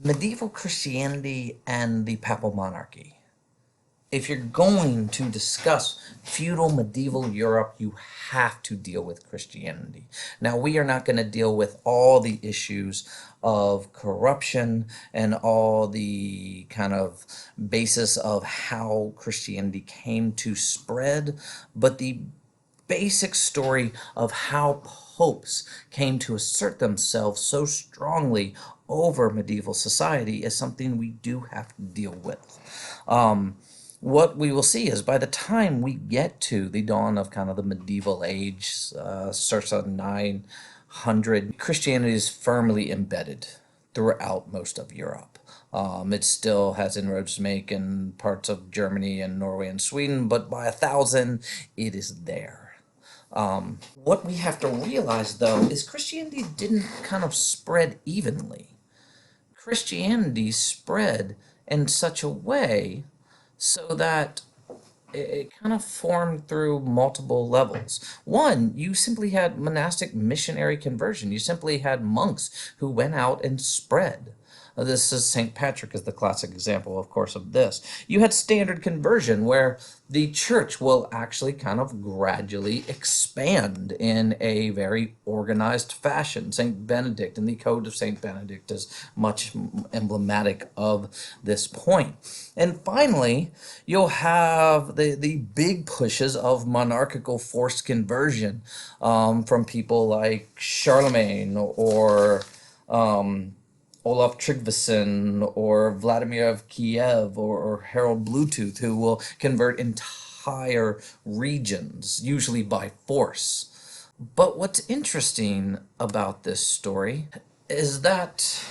Medieval Christianity and the Papal Monarchy. If you're going to discuss feudal medieval Europe, you have to deal with Christianity. Now, we are not going to deal with all the issues of corruption and all the kind of basis of how Christianity came to spread, but the basic story of how popes came to assert themselves so strongly over medieval society is something we do have to deal with. What we will see is by the time we get to the dawn of kind of the medieval age, circa 900, Christianity is firmly embedded throughout most of Europe. It still has inroads to make in parts of Germany and Norway and Sweden, but by 1000, it is there. What we have to realize, though, is Christianity didn't kind of spread evenly. Christianity spread in such a way so that it kind of formed through multiple levels. One, you simply had monastic missionary conversion. You simply had monks who went out and spread. This is St. Patrick is the classic example, of course, of this. You had standard conversion where the church will actually kind of gradually expand in a very organized fashion. St. Benedict and the Code of St. Benedict is much emblematic of this point. And finally, you'll have the big pushes of monarchical forced conversion from people like Charlemagne or Olaf Tryggvason or Vladimir of Kiev or Harold Bluetooth, who will convert entire regions, usually by force. But what's interesting about this story is that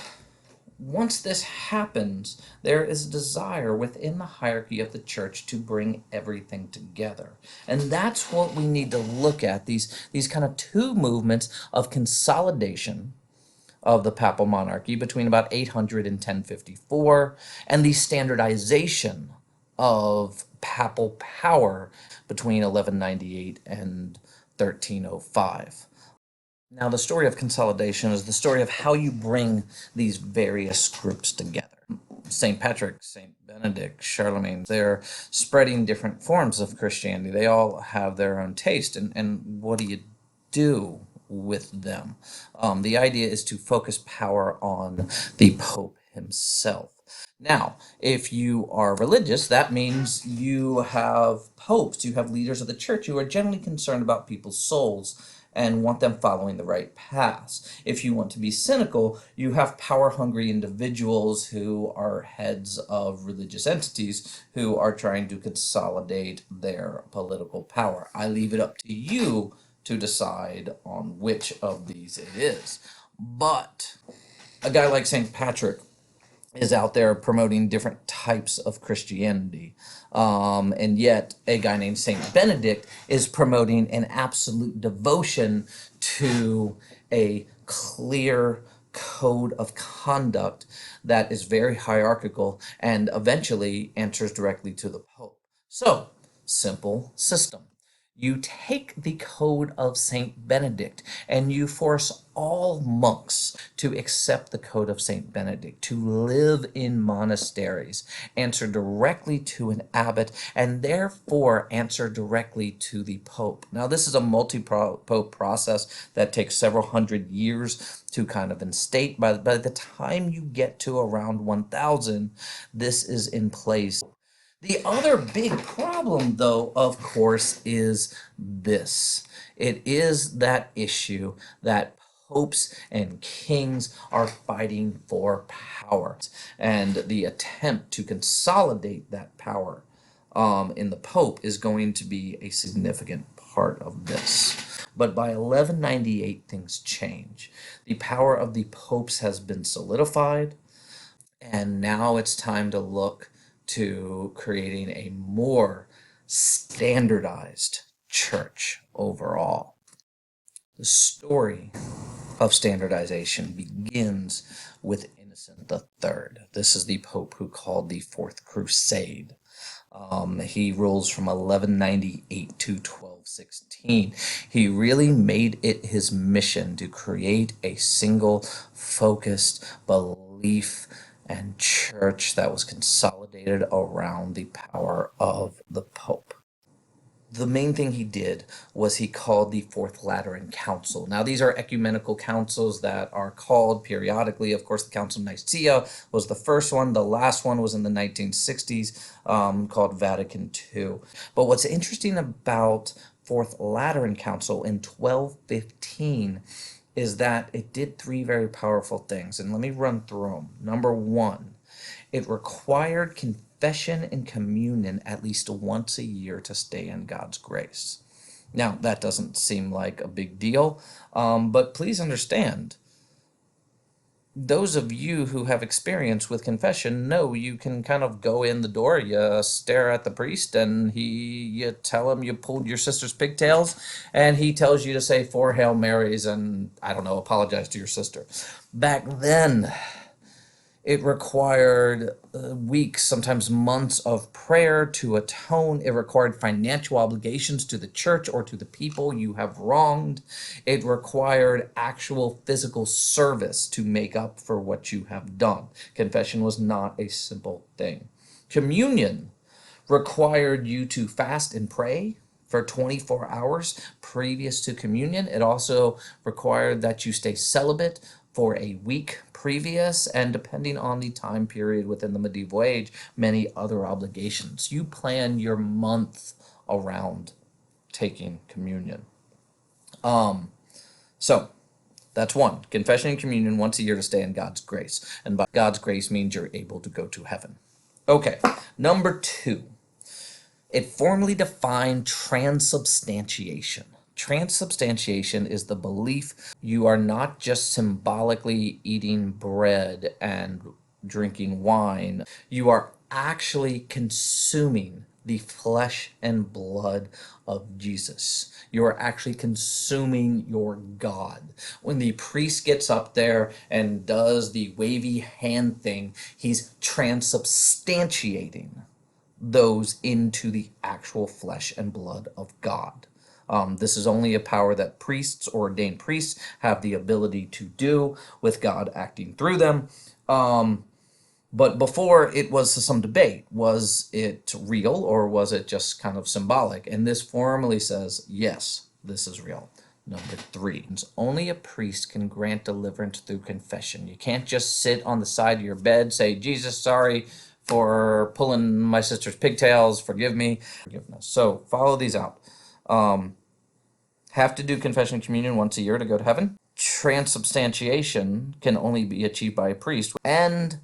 once this happens, there is a desire within the hierarchy of the church to bring everything together. And that's what we need to look at, these kind of two movements of consolidation of the papal monarchy between about 800 and 1054, and the standardization of papal power between 1198 and 1305. Now, the story of consolidation is the story of how you bring these various groups together. St. Patrick, St. Benedict, Charlemagne, they're spreading different forms of Christianity. They all have their own taste. And what do you do with them? The idea is to focus power on the Pope himself. Now, if you are religious, that means you have popes, you have leaders of the church who are generally concerned about people's souls and want them following the right paths. If you want to be cynical, you have power-hungry individuals who are heads of religious entities who are trying to consolidate their political power. I leave it up to you to decide on which of these it is. But a guy like St. Patrick is out there promoting different types of Christianity. And yet, a guy named St. Benedict is promoting an absolute devotion to a clear code of conduct that is very hierarchical and eventually answers directly to the Pope. So, simple system. You take the code of St. Benedict and you force all monks to accept the code of St. Benedict, to live in monasteries, answer directly to an abbot, and therefore answer directly to the Pope. Now, this is a multi-pope process that takes several hundred years to kind of instate. By the time you get to around 1000, this is in place. The other big problem, though, of course, is this. It is that issue that popes and kings are fighting for power, and the attempt to consolidate that power in the Pope is going to be a significant part of this. But by 1198, things change. The power of the popes has been solidified, and now it's time to look to creating a more standardized church overall. The story of standardization begins with Innocent III. This is the Pope who called the Fourth Crusade. He rules from 1198 to 1216. He really made it his mission to create a single focused belief and church that was consolidated around the power of the Pope. The main thing he did was he called the Fourth Lateran Council. Now, these are ecumenical councils that are called periodically. Of course, the Council of Nicaea was the first one. The last one was in the 1960s, called Vatican II. But what's interesting about Fourth Lateran Council in 1215 is that it did three very powerful things. And let me run through them. Number one, it required confession and communion at least once a year to stay in God's grace. Now, that doesn't seem like a big deal, but please understand, those of you who have experience with confession know you can kind of go in the door, you stare at the priest, and you tell him you pulled your sister's pigtails, and he tells you to say 4 Hail Marys and, I don't know, apologize to your sister. Back then, it required weeks, sometimes months of prayer to atone. It required financial obligations to the church or to the people you have wronged. It required actual physical service to make up for what you have done. Confession was not a simple thing. Communion required you to fast and pray for 24 hours previous to communion. It also required that you stay celibate for a week previous, and depending on the time period within the medieval age, many other obligations. You plan your month around taking communion. So that's one. Confession and communion once a year to stay in God's grace. And by God's grace means you're able to go to heaven. Okay, number two. It formally defined transubstantiation. Transubstantiation is the belief you are not just symbolically eating bread and drinking wine. You are actually consuming the flesh and blood of Jesus. You are actually consuming your God. When the priest gets up there and does the wavy hand thing, he's transubstantiating those into the actual flesh and blood of God. This is only a power that priests or ordained priests have the ability to do with God acting through them. But before, it was some debate. Was it real or was it just kind of symbolic? And this formally says, yes, this is real. Number three, only a priest can grant deliverance through confession. You can't just sit on the side of your bed, say, Jesus, sorry for pulling my sister's pigtails, forgive me. Forgiveness. So follow these out. Have to do confession and communion once a year to go to heaven. Transubstantiation can only be achieved by a priest, and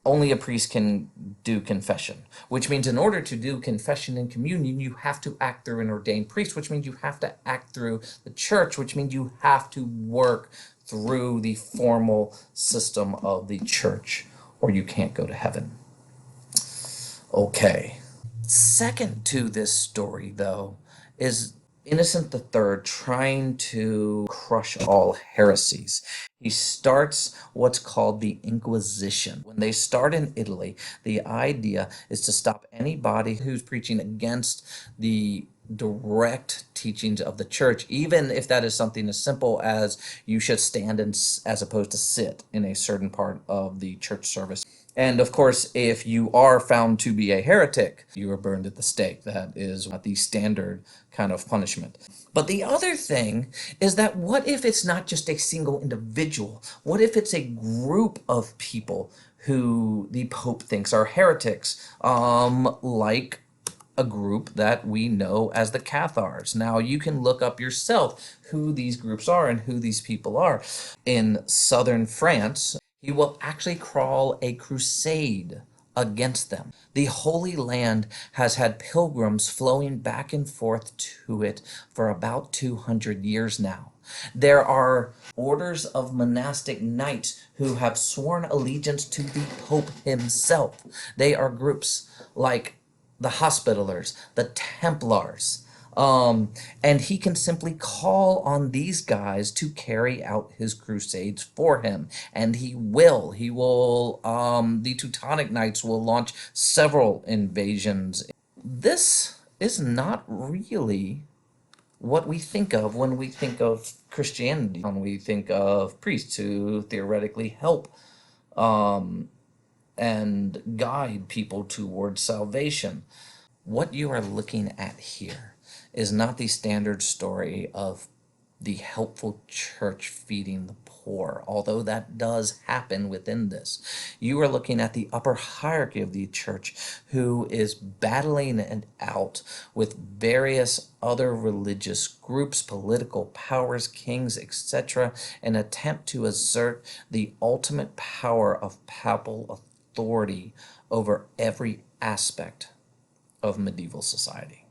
only a priest can do confession, which means in order to do confession and communion, you have to act through an ordained priest, which means you have to act through the church, which means you have to work through the formal system of the church, or you can't go to heaven. Okay. Second to this story, though, is Innocent III trying to crush all heresies. He starts what's called the Inquisition. When they start in Italy, the idea is to stop anybody who's preaching against the direct teachings of the church, even if that is something as simple as you should stand as opposed to sit in a certain part of the church service. And of course, if you are found to be a heretic, you are burned at the stake. That is the standard kind of punishment. But the other thing is that what if it's not just a single individual? What if it's a group of people who the Pope thinks are heretics, like a group that we know as the Cathars? Now, you can look up yourself who these groups are and who these people are. In southern France, he will actually crawl a crusade against them. The Holy Land has had pilgrims flowing back and forth to it for about 200 years now. There are orders of monastic knights who have sworn allegiance to the Pope himself. They are groups like the Hospitallers, the Templars, and he can simply call on these guys to carry out his crusades for him, and he will. The Teutonic Knights will launch several invasions. This is not really what we think of when we think of Christianity, when we think of priests who theoretically help and guide people towards salvation. What you are looking at here is not the standard story of the helpful church feeding the poor, although that does happen within this. You are looking at the upper hierarchy of the church who is battling it out with various other religious groups, political powers, kings, etc., in an attempt to assert the ultimate power of papal authority over every aspect of medieval society.